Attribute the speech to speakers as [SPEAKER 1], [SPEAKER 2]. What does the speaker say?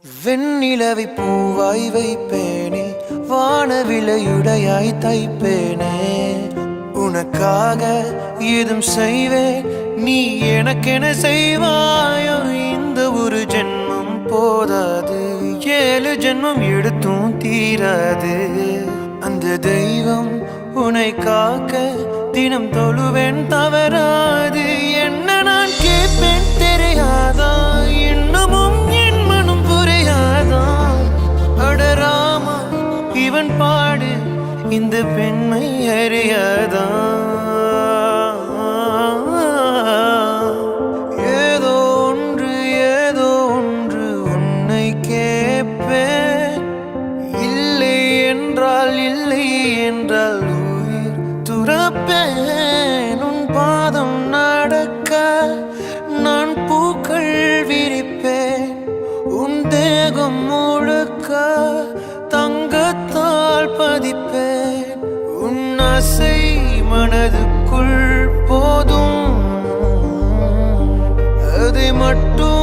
[SPEAKER 1] வெண்ணிலவை பூவாய் வைப்பேனே, வானவிலையுடையாய் தைப்பேனே. உனக்காக ஏதும் செய்வேன், நீ எனக்கென செய்வாயோ. இந்த ஒரு ஜென்மம் போதாது, 7 ஜென்மம் எடுத்தும் தீராது. அந்த தெய்வம் உன்னை காக்க தினம் தொழுவேன், தவறாது. என்ன நான் கேட்பேன் தெரியாதா, இன்னமும் என் மனம் புரியாதா. அடராமா இவன் பாடு இந்த பெண்மை அறியாதா. ஏதோ ஒன்று உன்னை கேட்பேன். இல்லை என்றால் உயிர் துறப்பேன். உன் பாதம் நடக்க நான் பூக்கள் விரிப்பேன். உன் தேகம் முழுக்க தங்கத்தால் பதிப்பேன். உன் ஆசை மனதுக்குள் போதும், அதை மட்டும்